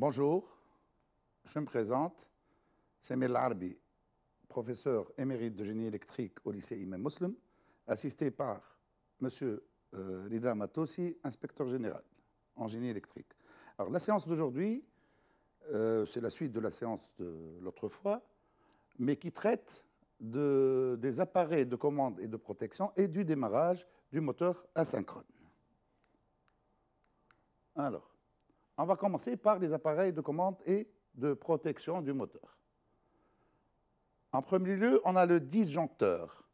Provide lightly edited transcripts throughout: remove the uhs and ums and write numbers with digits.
Bonjour, je me présente, Samir Larbi, professeur émérite de génie électrique au lycée Imam Muslim, assisté par M. Rida Matossi, inspecteur général en génie électrique. Alors la séance d'aujourd'hui, c'est la suite de la séance de l'autre fois, mais qui traite des appareils de commande et de protection et du démarrage du moteur asynchrone. Alors, on va commencer par les appareils de commande et de protection du moteur. En premier lieu, on a le disjoncteur.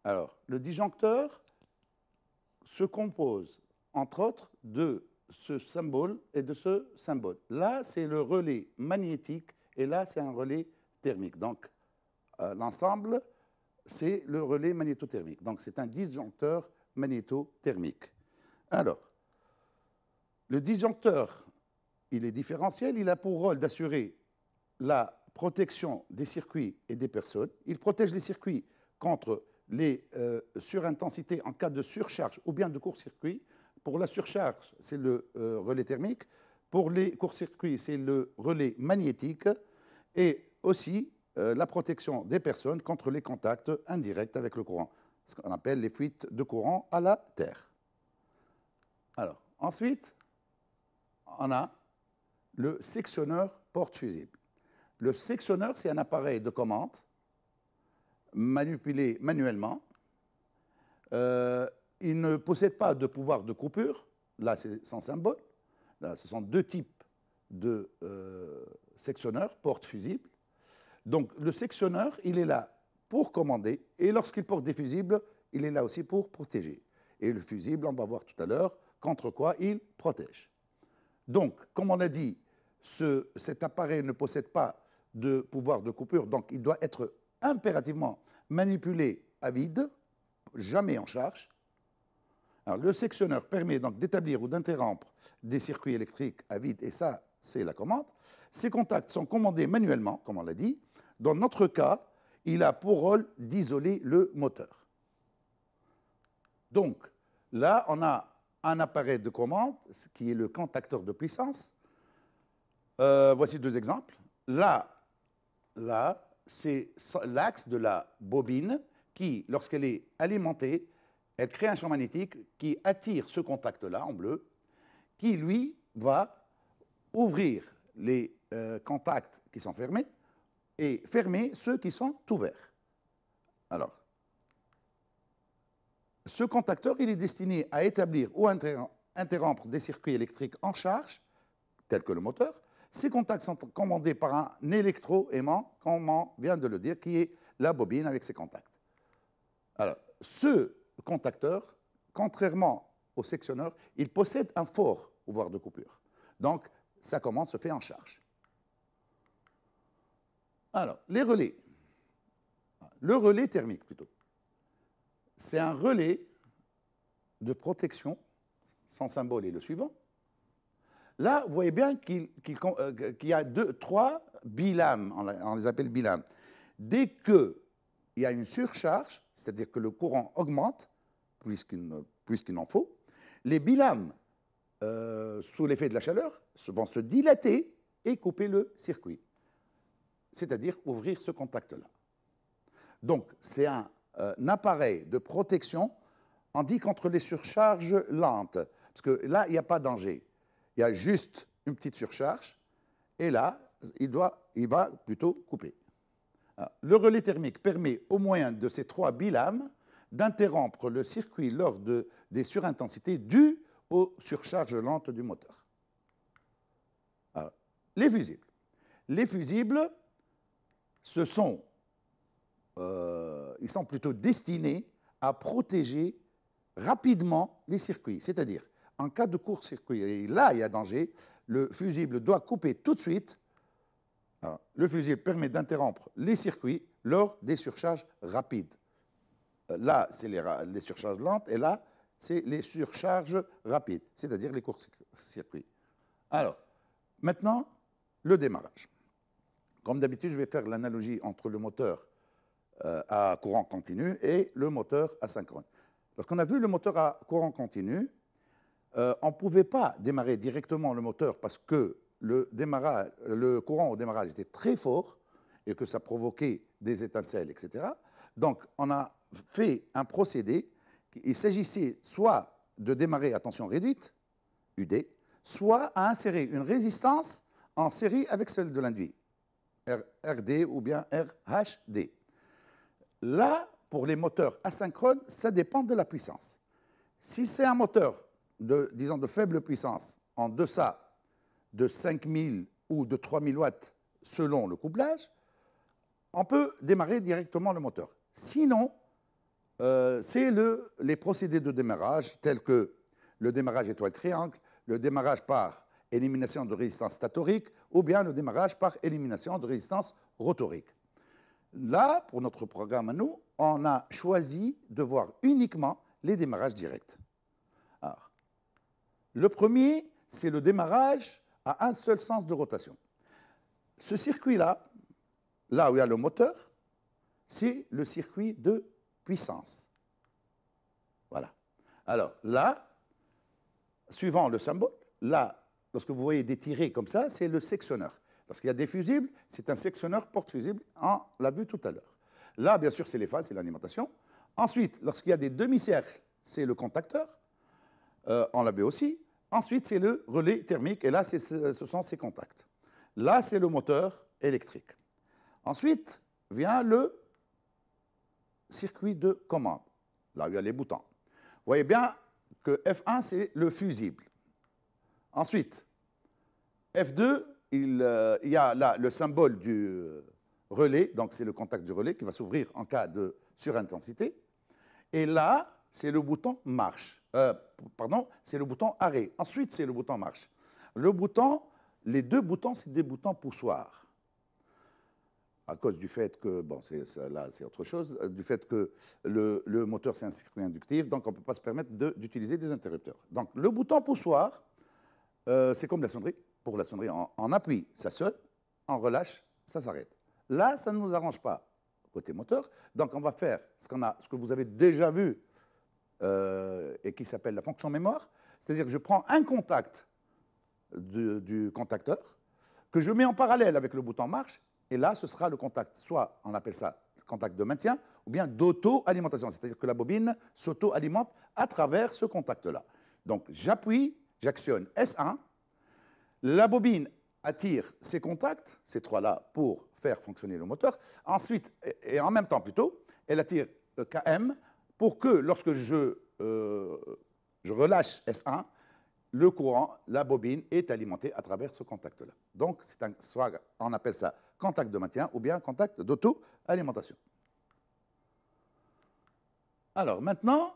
Alors, le disjoncteur se compose, entre autres, de ce symbole et de ce symbole. Là, c'est le relais magnétique et là, c'est un relais thermique. Donc, l'ensemble, c'est le relais magnétothermique. Donc, c'est un disjoncteur magnétothermique. Alors, le disjoncteur, il est différentiel, il a pour rôle d'assurer la protection des circuits et des personnes. Il protège les circuits contre les surintensités en cas de surcharge ou bien de court-circuit. Pour la surcharge, c'est le relais thermique. Pour les courts-circuits, c'est le relais magnétique. Et aussi la protection des personnes contre les contacts indirects avec le courant, ce qu'on appelle les fuites de courant à la terre. Alors, ensuite, on a le sectionneur porte-fusible. Le sectionneur, c'est un appareil de commande manipulé manuellement. Il ne possède pas de pouvoir de coupure. Là, c'est son symbole. Là, ce sont deux types de sectionneurs porte-fusibles. Donc, le sectionneur, il est là pour commander. Et lorsqu'il porte des fusibles, il est là aussi pour protéger. Et le fusible, on va voir tout à l'heure, contre quoi il protège. Donc, comme on l'a dit, cet appareil ne possède pas de pouvoir de coupure, donc il doit être impérativement manipulé à vide, jamais en charge. Alors, le sectionneur permet donc d'établir ou d'interrompre des circuits électriques à vide, et ça, c'est la commande. Ces contacts sont commandés manuellement, comme on l'a dit. Dans notre cas, il a pour rôle d'isoler le moteur. Donc, là, on a un appareil de commande, qui est le contacteur de puissance. Voici deux exemples. Là, c'est l'axe de la bobine qui, lorsqu'elle est alimentée, elle crée un champ magnétique qui attire ce contact-là, en bleu, qui, lui, va ouvrir les contacts qui sont fermés et fermer ceux qui sont ouverts. Alors, ce contacteur, il est destiné à établir ou interrompre des circuits électriques en charge, tels que le moteur. Ces contacts sont commandés par un électroaimant, comme on vient de le dire, qui est la bobine avec ses contacts. Alors, ce contacteur, contrairement au sectionneur, il possède un fort pouvoir de coupure. Donc, sa commande se fait en charge. Alors, les relais. Le relais thermique, plutôt. C'est un relais de protection. Son symbole est le suivant. Là, vous voyez bien qu'il y a trois bilames, on les appelle bilames. Dès qu'il y a une surcharge, c'est-à-dire que le courant augmente, puisqu'il en faut, les bilames, sous l'effet de la chaleur, vont se dilater et couper le circuit, c'est-à-dire ouvrir ce contact-là. Donc, c'est un appareil de protection, on dit contre les surcharges lentes, parce que là, il n'y a pas de danger. Il y a juste une petite surcharge, et là, il va plutôt couper. Alors, le relais thermique permet, au moyen de ces trois bilames, d'interrompre le circuit lors des surintensités dues aux surcharges lentes du moteur. Alors, les fusibles. Les fusibles, ils sont plutôt destinés à protéger rapidement les circuits, c'est-à-dire en cas de court-circuit, et là il y a danger, le fusible doit couper tout de suite. Alors, le fusible permet d'interrompre les circuits lors des surcharges rapides. Là, c'est les surcharges lentes, et là, c'est les surcharges rapides, c'est-à-dire les courts-circuits. Alors, maintenant, le démarrage. Comme d'habitude, je vais faire l'analogie entre le moteur à courant continu et le moteur asynchrone. Lorsqu'on a vu le moteur à courant continu, on ne pouvait pas démarrer directement le moteur parce que le courant au démarrage était très fort et que ça provoquait des étincelles, etc. Donc, on a fait un procédé. Il s'agissait soit de démarrer à tension réduite, UD, soit à insérer une résistance en série avec celle de l'induit, RD ou bien RHD. Là, pour les moteurs asynchrones, ça dépend de la puissance. Si c'est un moteur disons, de faible puissance, en deçà de 5000 ou de 3000 watts selon le couplage, on peut démarrer directement le moteur. Sinon, c'est les procédés de démarrage tels que le démarrage étoile-triangle, le démarrage par élimination de résistance statorique ou bien le démarrage par élimination de résistance rotorique. Là, pour notre programme à nous, on a choisi de voir uniquement les démarrages directs. Alors, le premier, c'est le démarrage à un seul sens de rotation. Ce circuit-là, là où il y a le moteur, c'est le circuit de puissance. Voilà. Alors là, suivant le symbole, là, lorsque vous voyez des tirets comme ça, c'est le sectionneur. Lorsqu'il y a des fusibles, c'est un sectionneur porte-fusible, on l'a vu tout à l'heure. Là, bien sûr, c'est les phases, c'est l'alimentation. Ensuite, lorsqu'il y a des demi-cercles, c'est le contacteur, on l'a vu aussi. Ensuite, c'est le relais thermique, et là, ce sont ces contacts. Là, c'est le moteur électrique. Ensuite, vient le circuit de commande, là où il y a les boutons. Vous voyez bien que F1, c'est le fusible. Ensuite, F2, il y a là le symbole du relais, donc c'est le contact du relais qui va s'ouvrir en cas de surintensité. Et là, c'est le bouton marche. C'est le bouton arrêt. Ensuite, c'est le bouton marche. Les deux boutons, c'est des boutons poussoirs. À cause du fait que, bon, là, c'est autre chose, du fait que le moteur, c'est un circuit inductif, donc on ne peut pas se permettre d'utiliser des interrupteurs. Donc, le bouton poussoir, c'est comme la sonnerie. Pour la sonnerie, on appuie, ça sonne, on relâche, ça s'arrête. Là, ça ne nous arrange pas côté moteur, donc on va faire ce que vous avez déjà vu et qui s'appelle la fonction mémoire, c'est-à-dire que je prends un contact du contacteur que je mets en parallèle avec le bouton marche, et là, ce sera le contact, soit on appelle ça contact de maintien, ou bien d'auto-alimentation, c'est-à-dire que la bobine s'auto-alimente à travers ce contact-là. Donc j'appuie, j'actionne S1, la bobine attire ces contacts, ces trois-là, pour faire fonctionner le moteur. Ensuite, et en même temps plutôt, elle attire KM pour que lorsque je relâche S1, le courant, la bobine, est alimentée à travers ce contact-là. Donc, soit on appelle ça contact de maintien ou bien contact d'auto-alimentation. Alors, maintenant,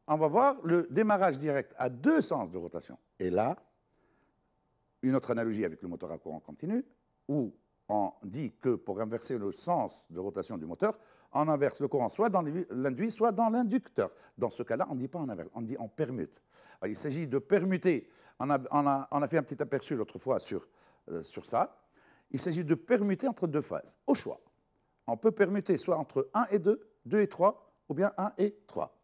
on va voir le démarrage direct à deux sens de rotation. Et là, une autre analogie avec le moteur à courant continu, où on dit que pour inverser le sens de rotation du moteur, on inverse le courant soit dans l'induit, soit dans l'inducteur. Dans ce cas-là, on ne dit pas on inverse, on dit on permute. Alors, il s'agit de permuter. On a fait un petit aperçu l'autre fois sur ça. Il s'agit de permuter entre deux phases, au choix. On peut permuter soit entre 1 et 2, 2 et 3, ou bien 1 et 3.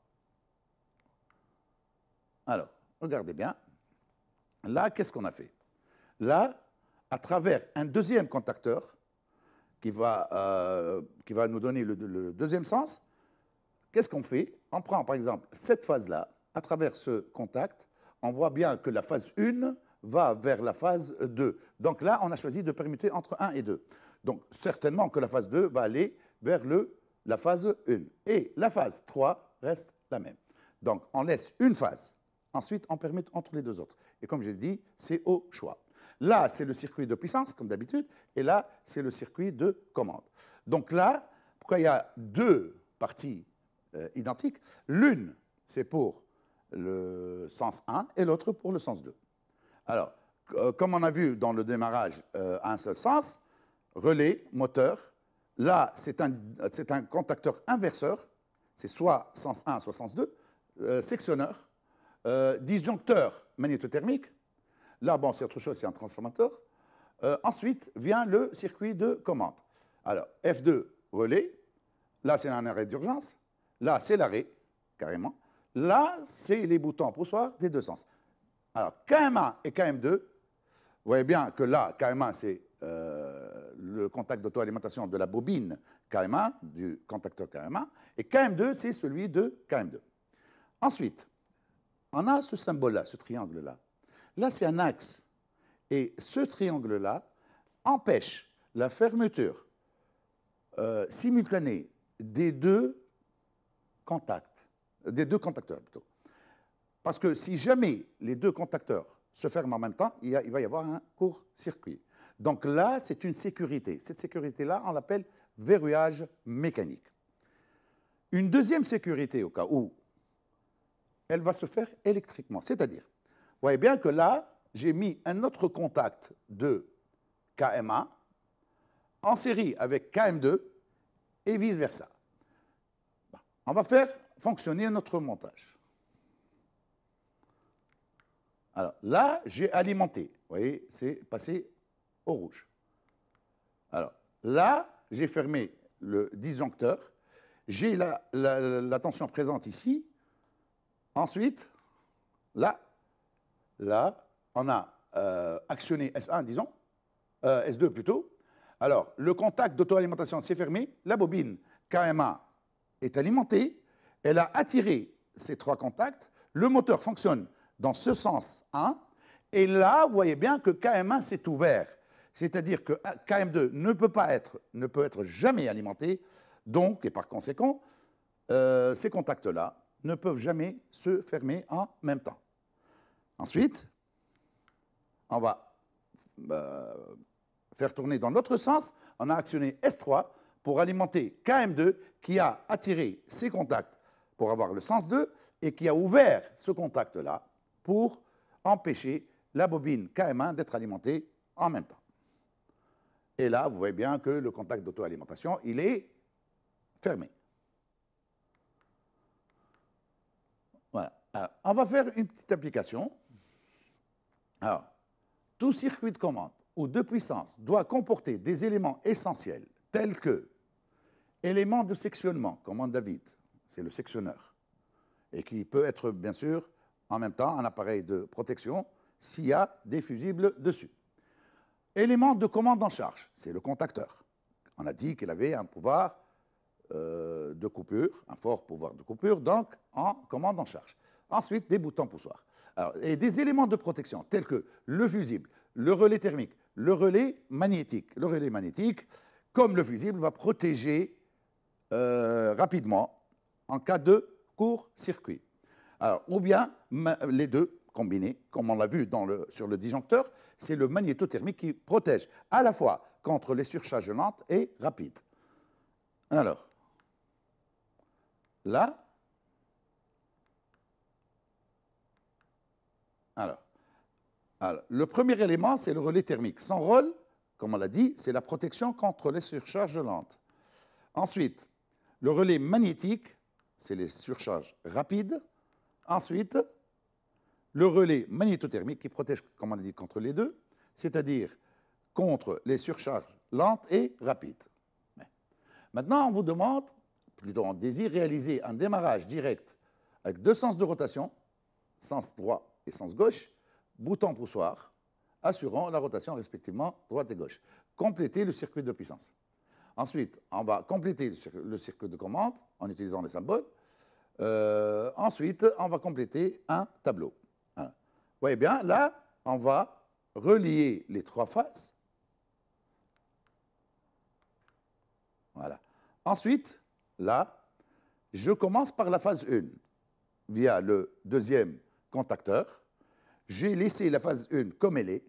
Alors, regardez bien. Là, qu'est-ce qu'on a fait? Là, à travers un deuxième contacteur qui va nous donner le deuxième sens, qu'est-ce qu'on fait? On prend par exemple cette phase-là, à travers ce contact, on voit bien que la phase 1 va vers la phase 2. Donc là, on a choisi de permuter entre 1 et 2. Donc certainement que la phase 2 va aller vers la phase 1. Et la phase 3 reste la même. Donc on laisse une phase. Ensuite, on permute entre les deux autres. Et comme je l'ai dit, c'est au choix. Là, c'est le circuit de puissance, comme d'habitude, et là, c'est le circuit de commande. Donc là, pourquoi il y a deux parties identiques? L'une, c'est pour le sens 1 et l'autre pour le sens 2. Alors, comme on a vu dans le démarrage à un seul sens, relais, moteur, là, c'est un contacteur inverseur, c'est soit sens 1, soit sens 2, sectionneur, disjoncteur magnétothermique. Là, bon, c'est autre chose, c'est un transformateur. Ensuite vient le circuit de commande. Alors, F2, relais. Là, c'est un arrêt d'urgence. Là, c'est l'arrêt, carrément. Là, c'est les boutons poussoirs des deux sens. Alors, KM1 et KM2, vous voyez bien que là, KM1, c'est le contact d'auto-alimentation de la bobine KM1, du contacteur KM1, et KM2, c'est celui de KM2. Ensuite, on a ce symbole-là, ce triangle-là. Là, c'est un axe. Et ce triangle-là empêche la fermeture simultanée des deux contacts, des deux contacteurs plutôt. Parce que si jamais les deux contacteurs se ferment en même temps, il va y avoir un court-circuit. Donc là, c'est une sécurité. Cette sécurité-là, on l'appelle verrouillage mécanique. Une deuxième sécurité, au cas où, elle va se faire électriquement. C'est-à-dire, vous voyez bien que là, j'ai mis un autre contact de KM1 en série avec KM2 et vice-versa. On va faire fonctionner notre montage. Alors là, j'ai alimenté. Vous voyez, c'est passé au rouge. Alors là, j'ai fermé le disjoncteur. J'ai la tension présente ici. Ensuite, là, on a actionné S1, disons, S2 plutôt. Alors, le contact d'auto-alimentation s'est fermé. La bobine KM1 est alimentée. Elle a attiré ces trois contacts. Le moteur fonctionne dans ce sens 1. Et là, vous voyez bien que KM1 s'est ouvert. C'est-à-dire que KM2 ne peut être jamais alimenté. Donc, et par conséquent, ces contacts-là ne peuvent jamais se fermer en même temps. Ensuite, on va faire tourner dans l'autre sens. On a actionné S3 pour alimenter KM2 qui a attiré ces contacts pour avoir le sens 2 et qui a ouvert ce contact-là pour empêcher la bobine KM1 d'être alimentée en même temps. Et là, vous voyez bien que le contact d'auto-alimentation, il est fermé. Voilà. Alors, on va faire une petite application. Alors, tout circuit de commande ou de puissance doit comporter des éléments essentiels tels que éléments de sectionnement, commande David, c'est le sectionneur, et qui peut être bien sûr en même temps un appareil de protection s'il y a des fusibles dessus. Élément de commande en charge, c'est le contacteur. On a dit qu'il avait un pouvoir de coupure, un fort pouvoir de coupure, donc en commande en charge. Ensuite, des boutons poussoirs. Alors, et des éléments de protection tels que le fusible, le relais thermique, le relais magnétique. Le relais magnétique, comme le fusible, va protéger rapidement en cas de court-circuit. Alors, ou bien les deux combinés, comme on l'a vu sur le disjoncteur, c'est le magnétothermique qui protège à la fois contre les surcharges lentes et rapides. Alors, là, alors, le premier élément, c'est le relais thermique. Son rôle, comme on l'a dit, c'est la protection contre les surcharges lentes. Ensuite, le relais magnétique, c'est les surcharges rapides. Ensuite, le relais magnétothermique qui protège, comme on a dit, contre les deux, c'est-à-dire contre les surcharges lentes et rapides. Maintenant, on vous demande, plutôt on désire réaliser un démarrage direct avec deux sens de rotation, sens droit et sens gauche, bouton poussoir, assurant la rotation respectivement droite et gauche. Compléter le circuit de puissance. Ensuite, on va compléter le circuit de commande en utilisant les symboles. Ensuite, on va compléter un tableau. Voilà. Vous voyez bien, là, on va relier les trois phases. Voilà. Ensuite, là, je commence par la phase 1 via le deuxième contacteur. J'ai laissé la phase 1 comme elle est,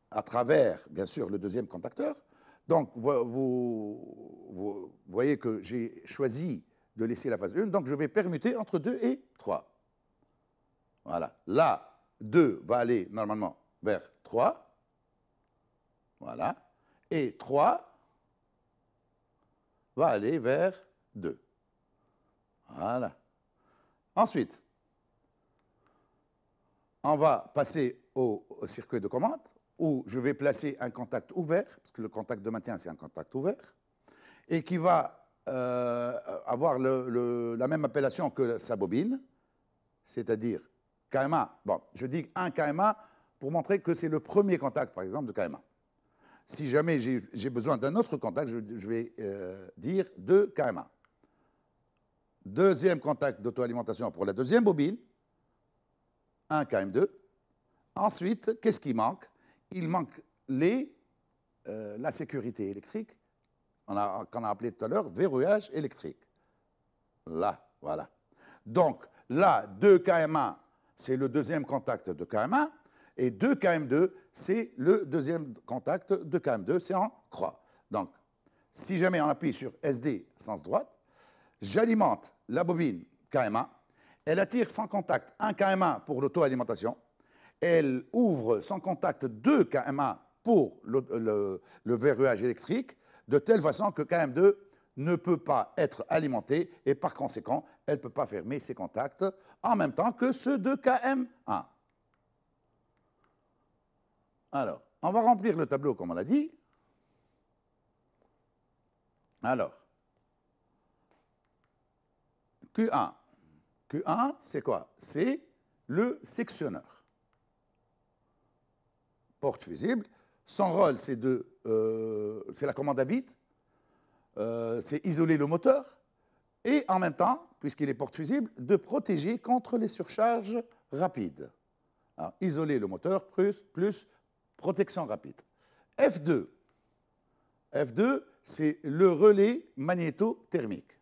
à travers, bien sûr, le deuxième contacteur. Donc, vous voyez que j'ai choisi de laisser la phase 1, donc je vais permuter entre 2 et 3. Voilà. Là, 2 va aller normalement vers 3. Voilà. Et 3 va aller vers 2. Voilà. Ensuite, on va passer au circuit de commande où je vais placer un contact ouvert, parce que le contact de maintien, c'est un contact ouvert, et qui va avoir la même appellation que sa bobine, c'est-à-dire KM1. Bon, je dis un KM1 pour montrer que c'est le premier contact, par exemple, de KM1. Si jamais j'ai besoin d'un autre contact, je vais dire 2 KM1. Deuxième contact d'auto-alimentation pour la deuxième bobine, 1 KM2. Ensuite, qu'est-ce qui manque? Il manque la sécurité électrique, qu'on a appelé tout à l'heure verrouillage électrique. Là, voilà. Donc, là, 2 KM1, c'est le deuxième contact de KM1, et 2 KM2, c'est le deuxième contact de KM2, c'est en croix. Donc, si jamais on appuie sur SD, sens droite, j'alimente la bobine KM1, elle attire sans contact 1 KM1 pour l'auto-alimentation, elle ouvre sans contact 2 KM1 pour le verrouillage électrique, de telle façon que KM2 ne peut pas être alimenté et par conséquent, elle ne peut pas fermer ses contacts en même temps que ceux de KM1. Alors, on va remplir le tableau comme on l'a dit. Alors, Q1. Q1, c'est quoi? C'est le sectionneur. Porte fusible. Son rôle, c'est la commande à vide. C'est isoler le moteur. Et en même temps, puisqu'il est porte fusible, de protéger contre les surcharges rapides. Alors, isoler le moteur plus protection rapide. F2. F2, c'est le relais magnétothermique.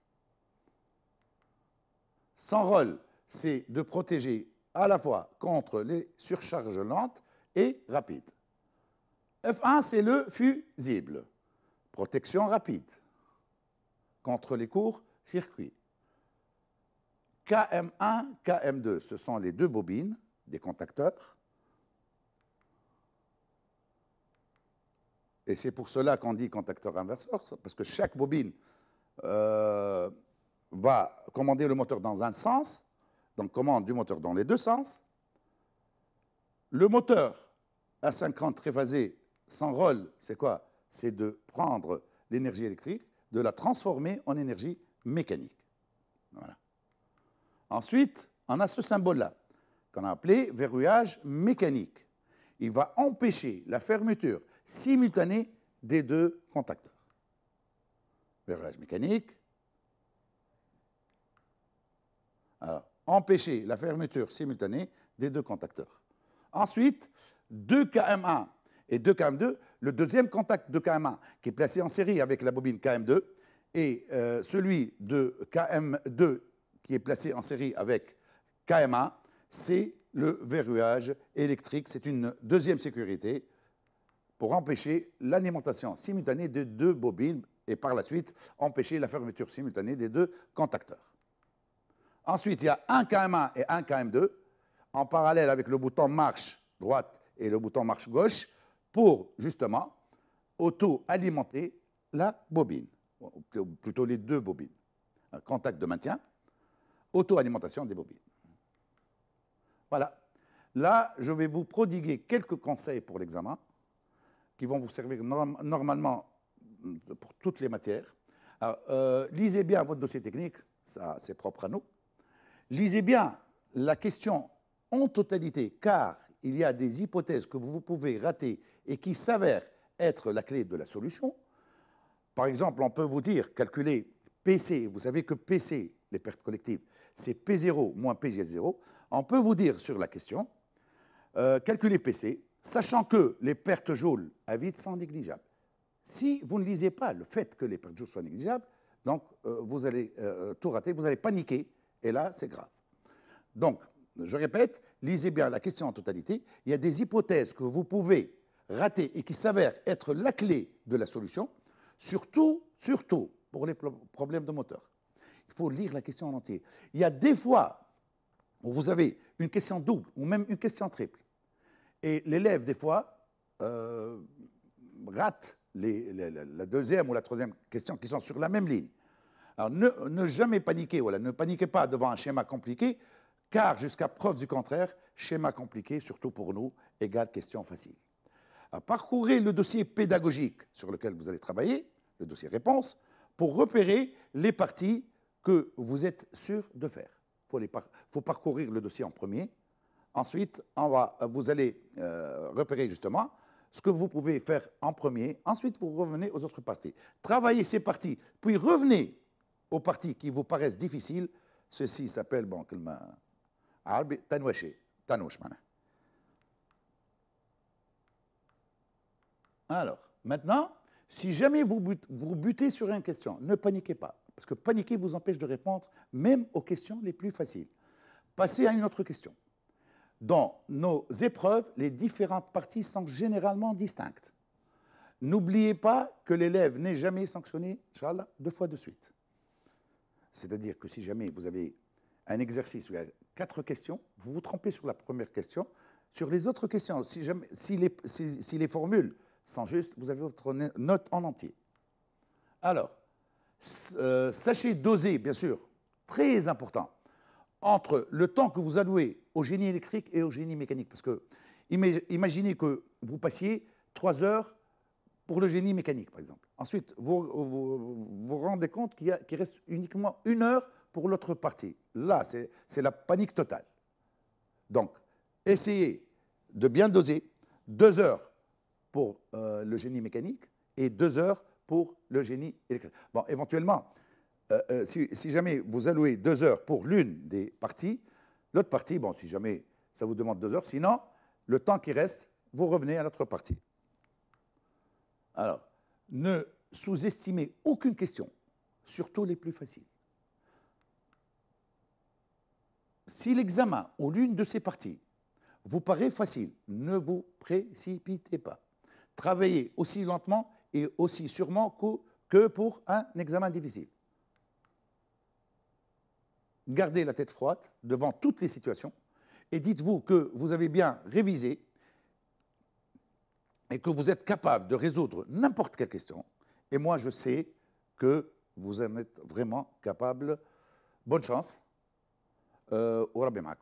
Son rôle, c'est de protéger à la fois contre les surcharges lentes et rapides. F1, c'est le fusible. Protection rapide contre les courts circuits. KM1, KM2, ce sont les deux bobines des contacteurs. Et c'est pour cela qu'on dit contacteur inverseur, parce que chaque bobine va commander le moteur dans un sens, donc commande du moteur dans les deux sens. Le moteur asynchrone triphasé, son rôle, c'est quoi? C'est de prendre l'énergie électrique, de la transformer en énergie mécanique. Voilà. Ensuite, on a ce symbole-là, qu'on a appelé verrouillage mécanique. Il va empêcher la fermeture simultanée des deux contacteurs. Verrouillage mécanique. Alors, empêcher la fermeture simultanée des deux contacteurs. Ensuite, 2 KM1 et 2 KM2, le deuxième contact de KM1 qui est placé en série avec la bobine KM2 et celui de KM2 qui est placé en série avec KM1, c'est le verrouillage électrique. C'est une deuxième sécurité pour empêcher l'alimentation simultanée de deux bobines et par la suite empêcher la fermeture simultanée des deux contacteurs. Ensuite, il y a un KM1 et un KM2 en parallèle avec le bouton marche droite et le bouton marche gauche pour justement auto-alimenter la bobine, ou plutôt les deux bobines. Un contact de maintien, auto-alimentation des bobines. Voilà. Là, je vais vous prodiguer quelques conseils pour l'examen qui vont vous servir normalement pour toutes les matières. Alors, lisez bien votre dossier technique, ça c'est propre à nous. Lisez bien la question en totalité, car il y a des hypothèses que vous pouvez rater et qui s'avèrent être la clé de la solution. Par exemple, on peut vous dire, calculer PC, vous savez que PC, les pertes collectives, c'est P0 moins PG0. On peut vous dire sur la question, calculer PC, sachant que les pertes joules à vide sont négligeables. Si vous ne lisez pas le fait que les pertes joules soient négligeables, donc vous allez tout rater, vous allez paniquer, et là, c'est grave. Donc, je répète, lisez bien la question en totalité. Il y a des hypothèses que vous pouvez rater et qui s'avèrent être la clé de la solution, surtout pour les problèmes de moteur. Il faut lire la question en entier. Il y a des fois où vous avez une question double ou même une question triple. Et l'élève, des fois, rate la deuxième ou la troisième question qui sont sur la même ligne. Alors, ne jamais paniquer, voilà, ne paniquez pas devant un schéma compliqué, car jusqu'à preuve du contraire, schéma compliqué, surtout pour nous, égale question facile. Alors, parcourez le dossier pédagogique sur lequel vous allez travailler, le dossier réponse, pour repérer les parties que vous êtes sûr de faire. Il faut parcourir le dossier en premier, Ensuite, vous allez repérer justement ce que vous pouvez faire en premier. Ensuite, vous revenez aux autres parties. Travaillez ces parties, puis revenez aux parties qui vous paraissent difficiles. Ceci s'appelle, bon, tanouché. Alors, maintenant, si jamais vous butez sur une question, ne paniquez pas, parce que paniquer vous empêche de répondre même aux questions les plus faciles. Passez à une autre question. Dans nos épreuves, les différentes parties sont généralement distinctes. N'oubliez pas que l'élève n'est jamais sanctionné, Inch'Allah, 2 fois de suite. C'est-à-dire que si jamais vous avez un exercice où il y a 4 questions, vous vous trompez sur la première question. Sur les autres questions, si les formules sont justes, vous avez votre note en entier. Alors, sachez doser, bien sûr, très important, entre le temps que vous allouez au génie électrique et au génie mécanique. Parce que imaginez que vous passiez 3 heures pour le génie mécanique, par exemple. Ensuite, vous rendez compte qu'il reste uniquement 1 heure pour l'autre partie. Là, c'est la panique totale. Donc, essayez de bien doser 2 heures pour le génie mécanique et 2 heures pour le génie électrique. Bon, éventuellement, si jamais vous allouez 2 heures pour l'une des parties, l'autre partie, bon, si jamais ça vous demande 2 heures, sinon, le temps qui reste, vous revenez à l'autre partie. Alors, ne sous-estimez aucune question, surtout les plus faciles. Si l'examen ou l'une de ces parties vous paraît facile, ne vous précipitez pas. Travaillez aussi lentement et aussi sûrement que pour un examen difficile. Gardez la tête froide devant toutes les situations et dites-vous que vous avez bien révisé et que vous êtes capable de résoudre n'importe quelle question. Et moi, je sais que vous en êtes vraiment capable. Bonne chance. Au Rabbi Ma'ak.